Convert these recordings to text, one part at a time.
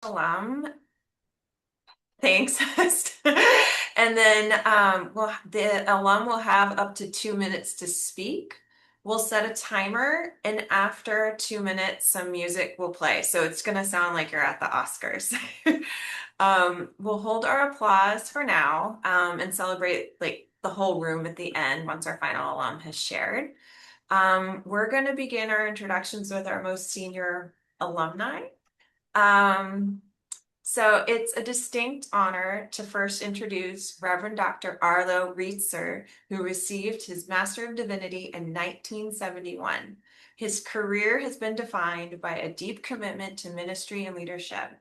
alum. Thanks. And then the alum will have up to 2 minutes to speak. We'll set a timer, and after 2 minutes, some music will play. So it's going to sound like you're at the Oscars. We'll hold our applause for now, and celebrate like the whole room at the end once our final alum has shared. We're going to begin our introductions with our most senior alumni. Um, so it's a distinct honor to first introduce Reverend Dr. Arlo Reichter, who received his Master of Divinity in 1971. His career has been defined by a deep commitment to ministry and leadership.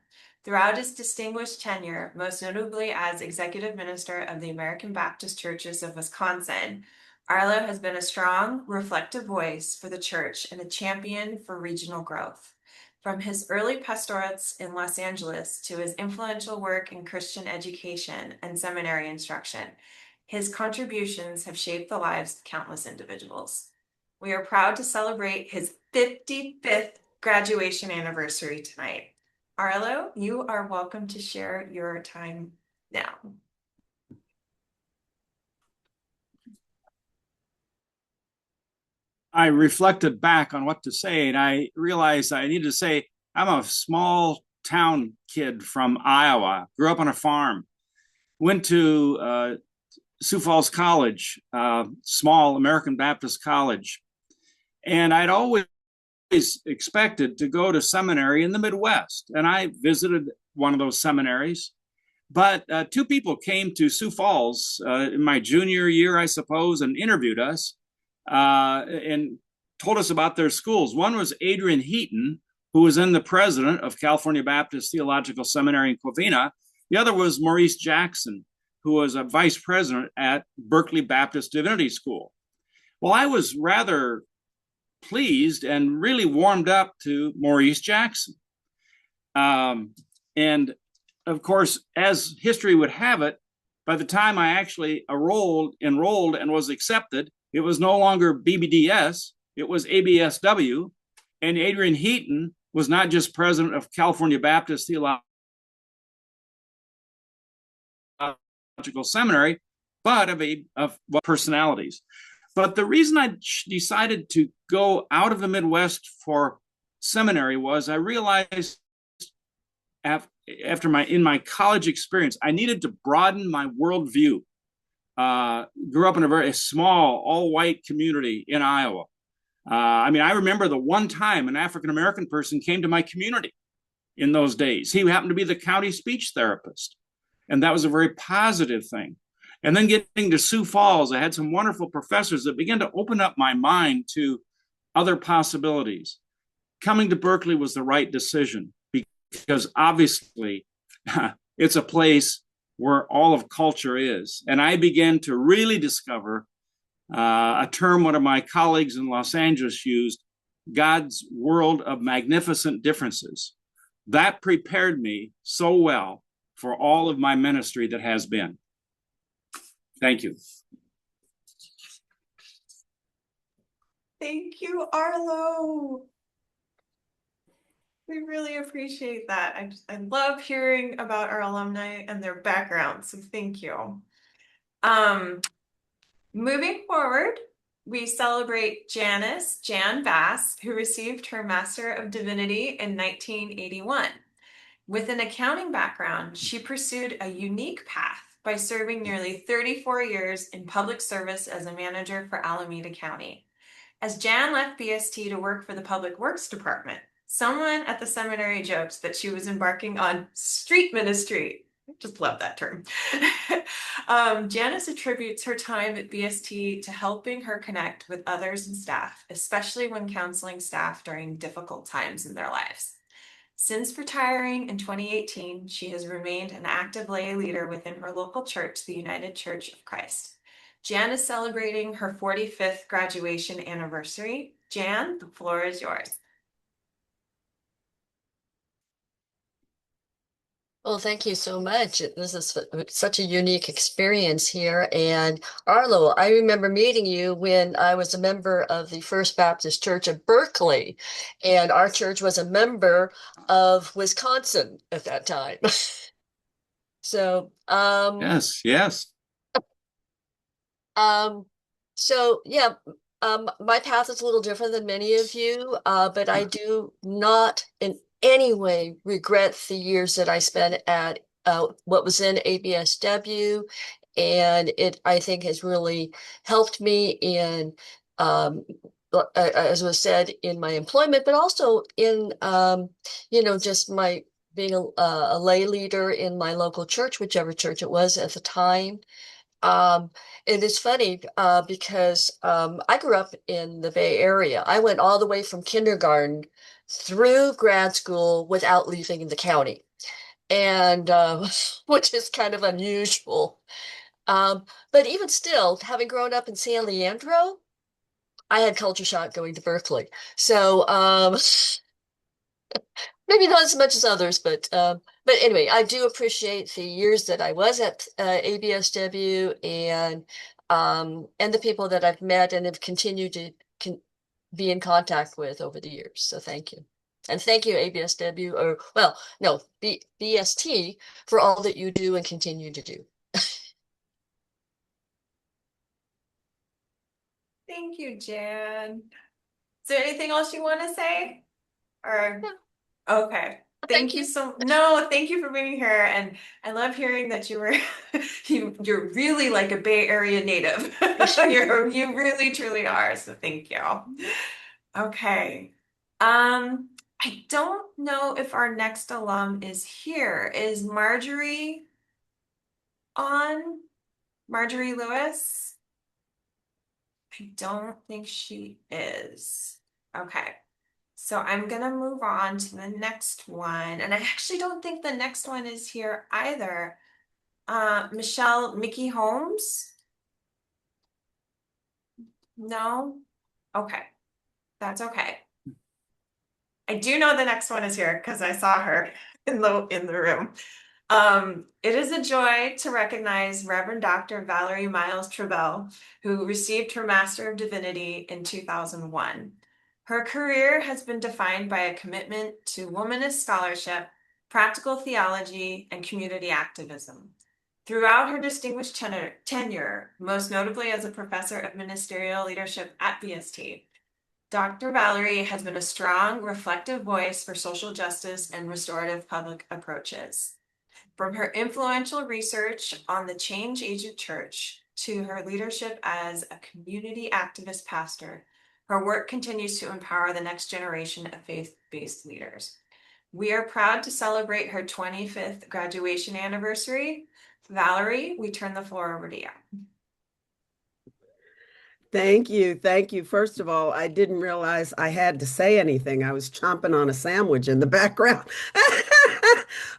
Throughout his distinguished tenure, most notably as Executive Minister of the American Baptist Churches of Wisconsin, Arlo has been a strong, reflective voice for the church and a champion for regional growth. From his early pastorates in Los Angeles to his influential work in Christian education and seminary instruction, his contributions have shaped the lives of countless individuals. We are proud to celebrate his 55th graduation anniversary tonight. Arlo, you are welcome to share your time now. I reflected back on what to say, and I realized I needed to say I'm a small town kid from Iowa, grew up on a farm, went to Sioux Falls College, small American Baptist college, and I'd always expected to go to seminary in the Midwest, and I visited one of those seminaries. But two people came to Sioux Falls in my junior year, I suppose, and interviewed us and told us about their schools. One was Adrian Heaton, who was then the president of California Baptist Theological Seminary in Covina. The other was Maurice Jackson, who was a vice president at Berkeley Baptist Divinity School. Well, I was rather pleased and really warmed up to Maurice Jackson. And of course, as history would have it, by the time I actually enrolled and was accepted, it was no longer BBDS, it was ABSW. And Adrian Heaton was not just president of California Baptist Theological Seminary, but of personalities. But the reason I decided to go out of the Midwest for seminary was I realized in my college experience, I needed to broaden my worldview. Grew up in a very small, all-white community in Iowa. I remember the one time an African-American person came to my community in those days. He happened to be the county speech therapist, and that was a very positive thing. And then getting to Sioux Falls, I had some wonderful professors that began to open up my mind to other possibilities. Coming to Berkeley was the right decision because obviously it's a place where all of culture is. And I began to really discover a term one of my colleagues in Los Angeles used, God's world of magnificent differences. That prepared me so well for all of my ministry that has been. Thank you. Thank you, Arlo. We really appreciate that. I love hearing about our alumni and their background, so thank you. Moving forward, we celebrate Janice Jan Bass, who received her Master of Divinity in 1981. With an accounting background, she pursued a unique path by serving nearly 34 years in public service as a manager for Alameda County. As Jan left BST to work for the Public Works Department, someone at the seminary joked that she was embarking on street ministry. I just love that term. Janice attributes her time at BST to helping her connect with others and staff, especially when counseling staff during difficult times in their lives. Since retiring in 2018, she has remained an active lay leader within her local church, the United Church of Christ. Jan is celebrating her 45th graduation anniversary. Jan, the floor is yours. Well, thank you so much. This is such a unique experience here. And Arlo, I remember meeting you when I was a member of the First Baptist Church of Berkeley, and our church was a member of Wisconsin at that time. So, Yes, yes. Um, yeah, my path is a little different than many of you, but I do not in any way regret the years that I spent at what was in ABSW, and it I think has really helped me in, as was said, in my employment, but also in just my being a lay leader in my local church, whichever church it was at the time. Um, it is funny because I grew up in the Bay Area. I went all the way from kindergarten through grad school without leaving the county, and which is kind of unusual. But even still, having grown up in San Leandro, I had culture shock going to Berkeley. So maybe not as much as others, but anyway, I do appreciate the years that I was at ABSW and the people that I've met and have continued to be in contact with over the years. So thank you. And thank you, ABSW, or well, no, BST for all that you do and continue to do. Thank you, Jan. Is there anything else you want to say? Or Yeah, okay. thank Thank you you. so no, thank you for being here. And I love hearing that you were you're really like a Bay Area native. You really truly are. So thank you. Okay. I don't know if our next alum is here. Is Marjorie on? Marjorie Lewis? I don't think she is. Okay. So I'm gonna move on to the next one. And I actually don't think the next one is here either. Micky Holmes? No? Okay. That's okay. I do know the next one is here because I saw her in the room. It is a joy to recognize Reverend Dr. Valerie Miles-Tribble, who received her Master of Divinity in 2001. Her career has been defined by a commitment to womanist scholarship, practical theology, and community activism. Throughout her distinguished tenure, most notably as a professor of ministerial leadership at BST, Dr. Valerie has been a strong, reflective voice for social justice and restorative public approaches. From her influential research on the change agent church to her leadership as a community activist pastor, her work continues to empower the next generation of faith-based leaders. We are proud to celebrate her 25th graduation anniversary. Valerie, we turn the floor over to you. Thank you. Thank you. First of all, I didn't realize I had to say anything. I was chomping on a sandwich in the background.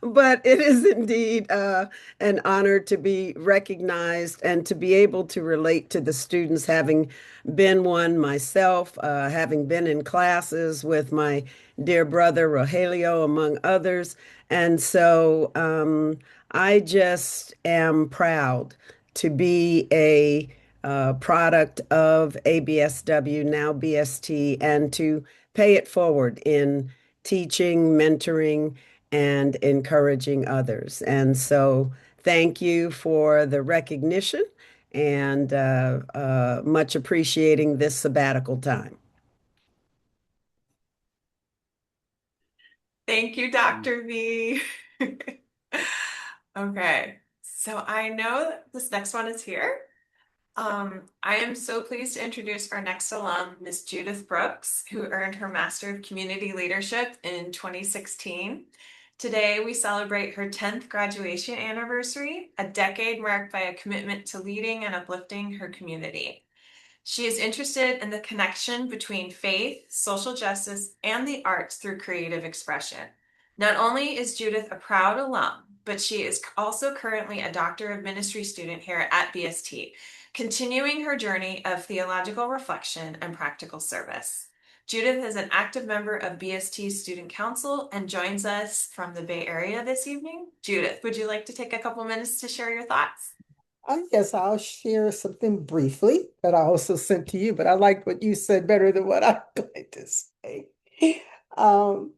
But it is indeed an honor to be recognized and to be able to relate to the students, having been one myself, having been in classes with my dear brother Rogelio, among others. And so I just am proud to be a product of ABSW, now BST, and to pay it forward in teaching, mentoring, and encouraging others. And so thank you for the recognition and much appreciating this sabbatical time. Thank you, Dr. V. Okay, so I know this next one is here. I am so pleased to introduce our next alum, Miss Judith Brooks, who earned her Master of Community Leadership in 2016. Today, we celebrate her 10th graduation anniversary, a decade marked by a commitment to leading and uplifting her community. She is interested in the connection between faith, social justice, and the arts through creative expression. Not only is Judith a proud alum, but she is also currently a Doctor of Ministry student here at BST, continuing her journey of theological reflection and practical service. Judith is an active member of BST Student Council and joins us from the Bay Area this evening. Judith, would you like to take a couple minutes to share your thoughts? Yes, I'll share something briefly that I also sent to you, but I like what you said better than what I'm going to say. Um,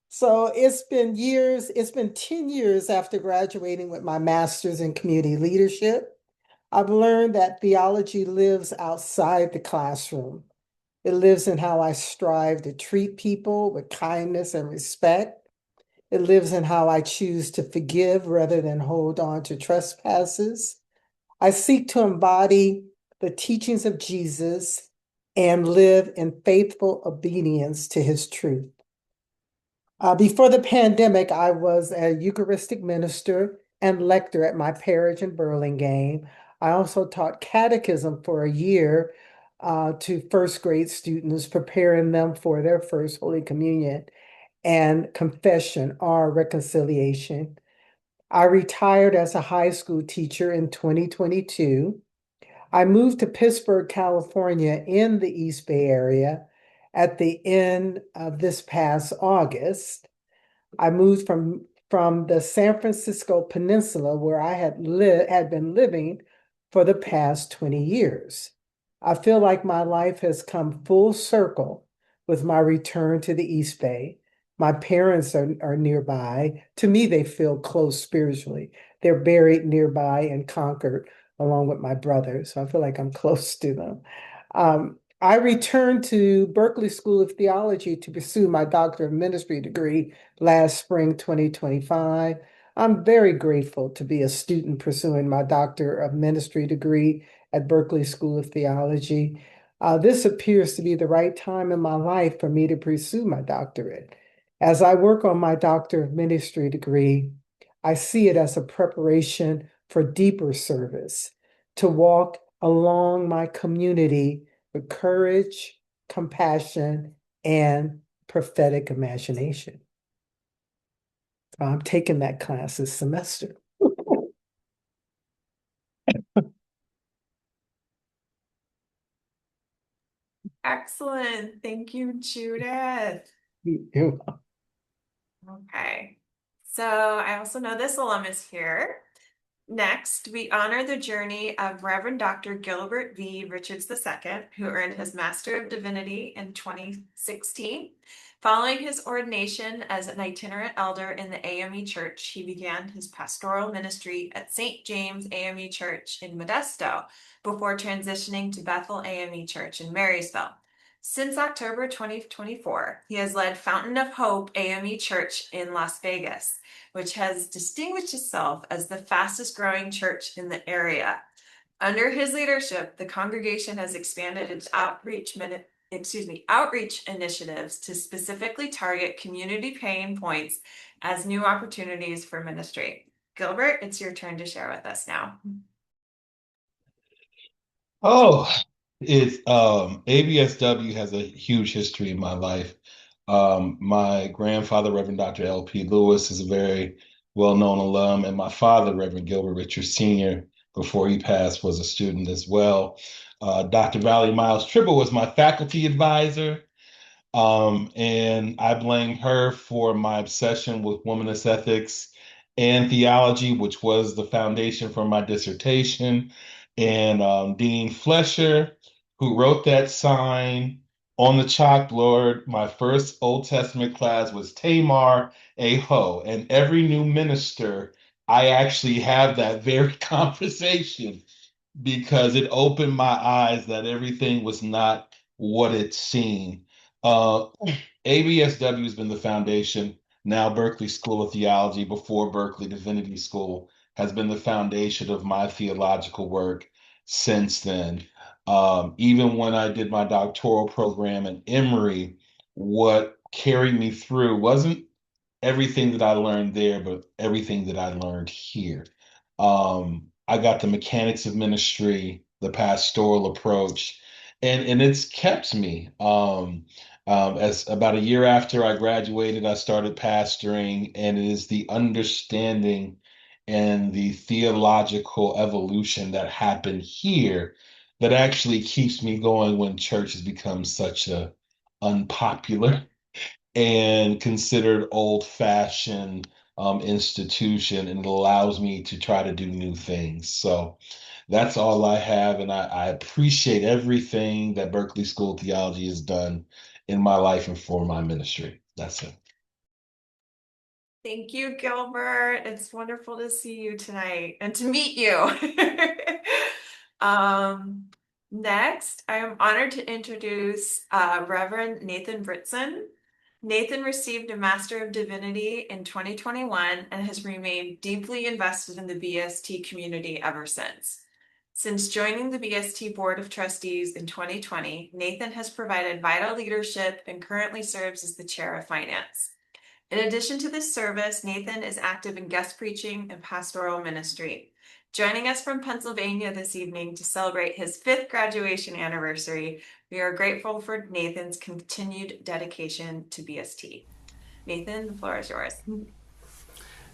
so it's been years, it's been 10 years after graduating with my master's in community leadership. I've learned that theology lives outside the classroom. It lives in how I strive to treat people with kindness and respect. It lives in how I choose to forgive rather than hold on to trespasses. I seek to embody the teachings of Jesus and live in faithful obedience to his truth. Before the pandemic, I was a Eucharistic minister and lector at my parish in Burlingame. I also taught catechism for a year to first grade students, preparing them for their first Holy Communion and confession or reconciliation. I retired as a high school teacher in 2022. I moved to Pittsburgh, California in the East Bay Area at the end of this past August. I moved from the San Francisco Peninsula where I had been living for the past 20 years. I feel like my life has come full circle with my return to the East Bay. My parents are nearby. To me, they feel close spiritually. They're buried nearby in Concord, along with my brother. So I feel like I'm close to them. I returned to Berkeley School of Theology to pursue my Doctor of Ministry degree last spring, 2025. I'm very grateful to be a student pursuing my Doctor of Ministry degree at Berkeley School of Theology. This appears to be the right time in my life for me to pursue my doctorate. As I work on my Doctor of Ministry degree, I see it as a preparation for deeper service, to walk along my community with courage, compassion, and prophetic imagination. So I'm taking that class this semester. Excellent. Thank you, Judith. You Okay. So I also know this alum is here. Next, we honor the journey of Reverend Dr. Gilbert V. Richards II, who earned his Master of Divinity in 2016. Following his ordination as an itinerant elder in the AME Church, he began his pastoral ministry at St. James AME Church in Modesto before transitioning to Bethel AME Church in Marysville. Since October 2024, he has led Fountain of Hope AME Church in Las Vegas, which has distinguished itself as the fastest growing church in the area. Under his leadership, the congregation has expanded its outreach initiatives to specifically target community pain points as new opportunities for ministry. Gilbert, it's your turn to share with us now. Oh, it's ABSW has a huge history in my life. My grandfather, Reverend Dr. L.P. Lewis, is a very well-known alum, and my father, Reverend Gilbert Richards Sr., before he passed, was a student as well. Dr. Valerie Miles-Tribble was my faculty advisor. And I blame her for my obsession with womanist ethics and theology, which was the foundation for my dissertation. And Dean Flesher, who wrote that sign on the chalkboard. My first Old Testament class was Tamar Aho. And every new minister, I actually have that very conversation because it opened my eyes that everything was not what it seemed. Uh, ABSW has been the foundation. Now Berkeley School of Theology, before Berkeley Divinity School, has been the foundation of my theological work since then. Even when I did my doctoral program at Emory, what carried me through wasn't everything that I learned there, but everything that I learned here. I got the mechanics of ministry, the pastoral approach, and it's kept me. As about a year after I graduated, I started pastoring, and it is the understanding and the theological evolution that happened here that actually keeps me going when church has become such a unpopular and considered old-fashioned institution, and it allows me to try to do new things. So that's all I have, and I appreciate everything that Berkeley School of Theology has done in my life and for my ministry. That's it. Thank you, Gilbert. It's wonderful to see you tonight and to meet you. Next, I am honored to introduce Reverend Nathan Britson. Nathan received a Master of Divinity in 2021 and has remained deeply invested in the BST community ever since. Since joining the BST Board of Trustees in 2020, Nathan has provided vital leadership and currently serves as the Chair of Finance. In addition to this service, Nathan is active in guest preaching and pastoral ministry. Joining us from Pennsylvania this evening to celebrate his 5th graduation anniversary, we are grateful for Nathan's continued dedication to BST. Nathan, the floor is yours.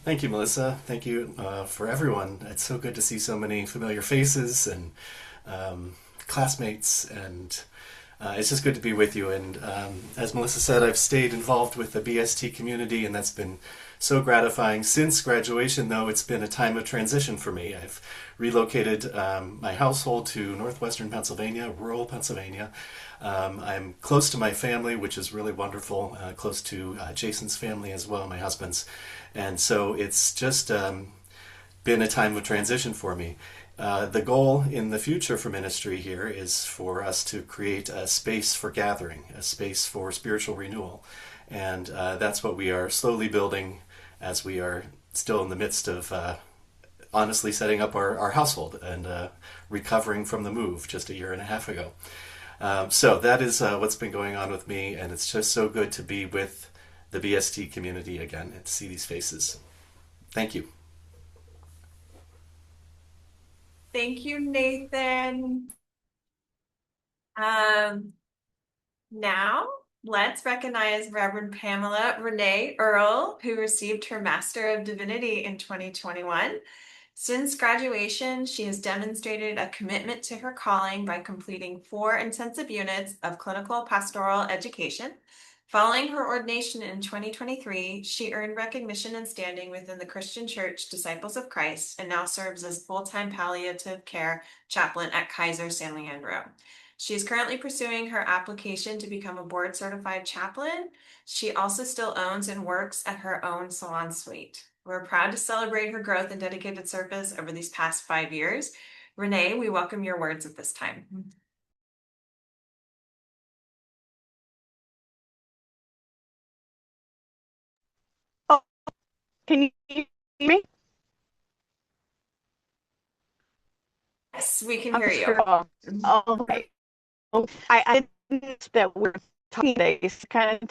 Thank you, Melissa. Thank you for everyone. It's so good to see so many familiar faces and classmates, and it's just good to be with you. And as Melissa said, I've stayed involved with the BST community, and that's been so gratifying. Since graduation, though, it's been a time of transition for me. I've relocated my household to northwestern Pennsylvania, rural Pennsylvania. I'm close to my family, which is really wonderful, close to Jason's family as well, my husband's. And so it's just been a time of transition for me. The goal in the future for ministry here is for us to create a space for gathering, a space for spiritual renewal. And that's what we are slowly building as we are still in the midst of honestly setting up our household and recovering from the move just a year and a half ago. So that is what's been going on with me, and it's just so good to be with the BST community again and to see these faces. Thank you. Thank you, Nathan. Now, let's recognize Reverend Pamela Renee Earle, who received her Master of Divinity in 2021. Since graduation, she has demonstrated a commitment to her calling by completing 4 intensive units of clinical pastoral education. Following her ordination in 2023, she earned recognition and standing within the Christian Church Disciples of Christ and now serves as full-time palliative care chaplain at Kaiser San Leandro. She is currently pursuing her application to become a board-certified chaplain. She also still owns and works at her own salon suite. We're proud to celebrate her growth and dedicated service over these past 5 years. Renee, we welcome your words at this time. Oh, can you hear me? Yes, we can hear you. Oh, okay. I didn't that we're talking today. It's kind of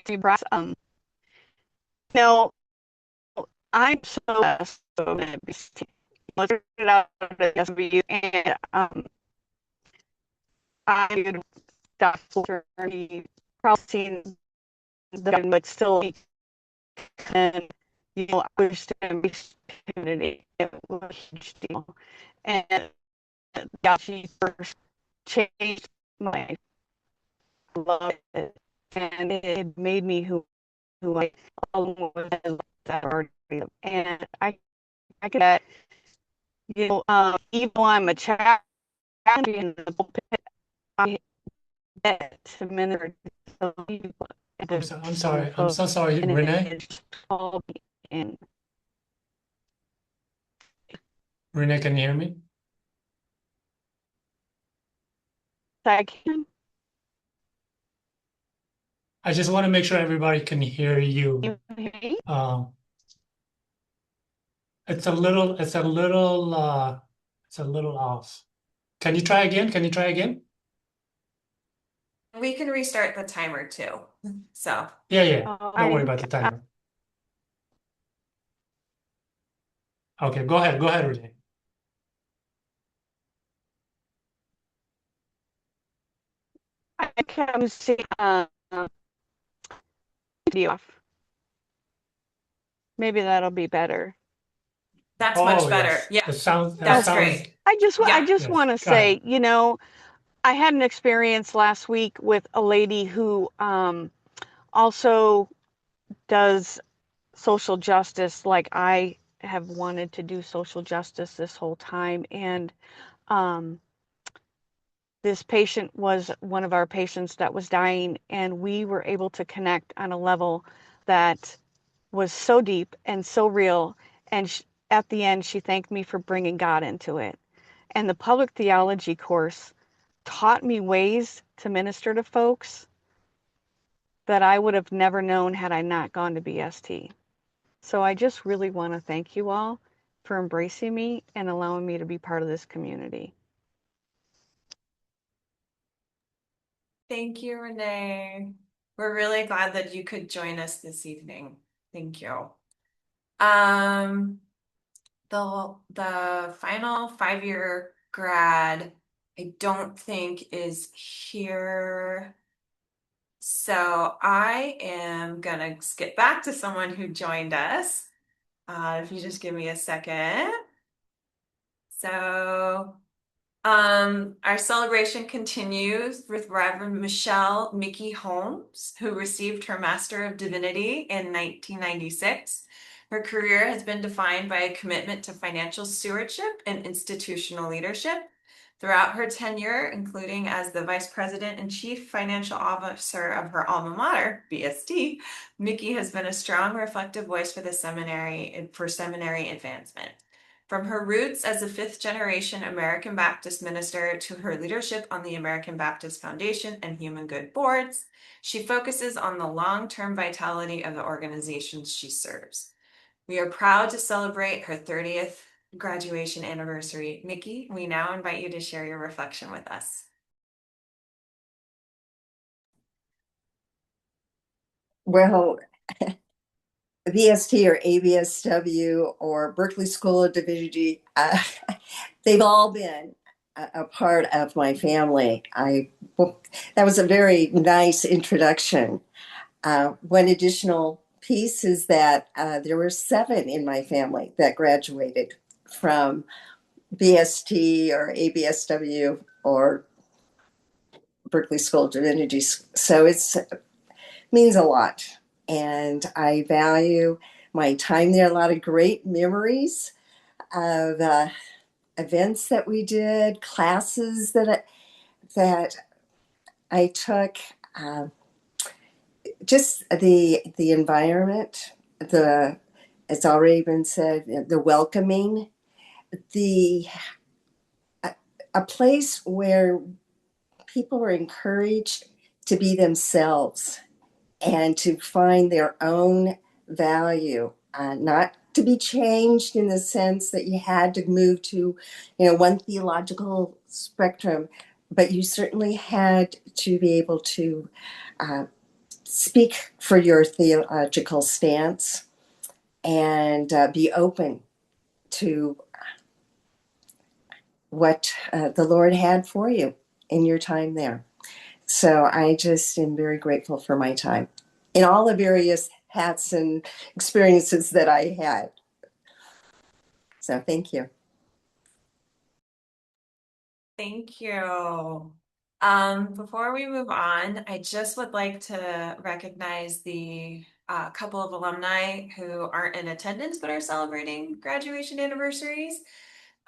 to brass. No, I'm so blessed to be let's get it out of the SBU, and I'm good doctor. He probably seen the but still, and I understand this community. It was a huge deal, and yeah, she first changed my love it, and it made me who I always that already, and I get that, even though I'm a child in the pulpit, I get to minister to people. I'm sorry. I'm so sorry, Renee. And Renee, can you hear me? I can. I just want to make sure everybody can hear you. You hear me? It's a little off. Can you try again? Can you try again? We can restart the timer too. So Yeah. Oh, Don't worry about the timer. Okay, go ahead, Renee. I can see video off. Maybe that'll be better. that's much better. Yes. Yeah, That sounds that's great. I just Yeah. want to Yes, go ahead. say, I had an experience last week with a lady who also does social justice, like I have wanted to do social justice this whole time. And this patient was one of our patients that was dying, and we were able to connect on a level that was so deep and so real. And at the end, she thanked me for bringing God into it. And the public theology course taught me ways to minister to folks that I would have never known had I not gone to BST. So I just really want to thank you all for embracing me and allowing me to be part of this community. Thank you, Renee. We're really glad that you could join us this evening. Thank you. The final 5-year grad, I don't think is here. So I am gonna skip back to someone who joined us. If you just give me a second. So our celebration continues with Reverend Micky Holmes, who received her Master of Divinity in 1996. Her career has been defined by a commitment to financial stewardship and institutional leadership. Throughout her tenure, including as the Vice President and Chief Financial Officer of her alma mater, BST, Micky has been a strong, reflective voice for the seminary advancement. From her roots as a fifth-generation American Baptist minister to her leadership on the American Baptist Foundation and Human Good boards, she focuses on the long-term vitality of the organizations she serves. We are proud to celebrate her 30th graduation anniversary. Micky, we now invite you to share your reflection with us. Well, BST or ABSW or Berkeley School of Divinity, they've all been a part of my family. That was a very nice introduction. One additional piece is that there were 7 in my family that graduated from BST or ABSW or Berkeley School of Divinity. So it means a lot. And I value my time there. A lot of great memories of events that we did, classes that I took. Just the environment, it's already been said, the welcoming, a place where people were encouraged to be themselves and to find their own value, not to be changed in the sense that you had to move to, one theological spectrum, but you certainly had to be able to speak for your theological stance and be open to what the Lord had for you in your time there. So I just am very grateful for my time in all the various hats and experiences that I had. So thank you. Thank you. Before we move on, I just would like to recognize the couple of alumni who aren't in attendance but are celebrating graduation anniversaries.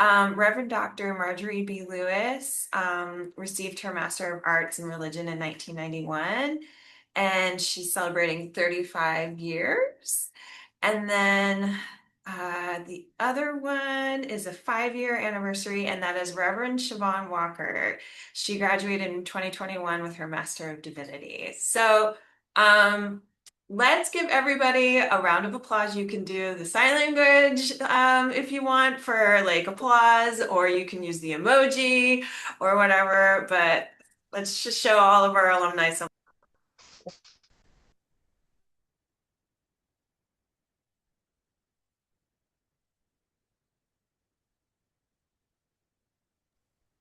Reverend Dr. Marjorie B. Lewis received her Master of Arts in Religion in 1991, and she's celebrating 35 years. And then the other one is a 5-year anniversary, and that is Reverend Siobhan Walker. She graduated in 2021 with her Master of Divinity. So let's give everybody a round of applause. You can do the sign language if you want for like applause, or you can use the emoji or whatever, but let's just show all of our alumni some.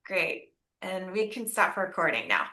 Great. And we can stop recording now.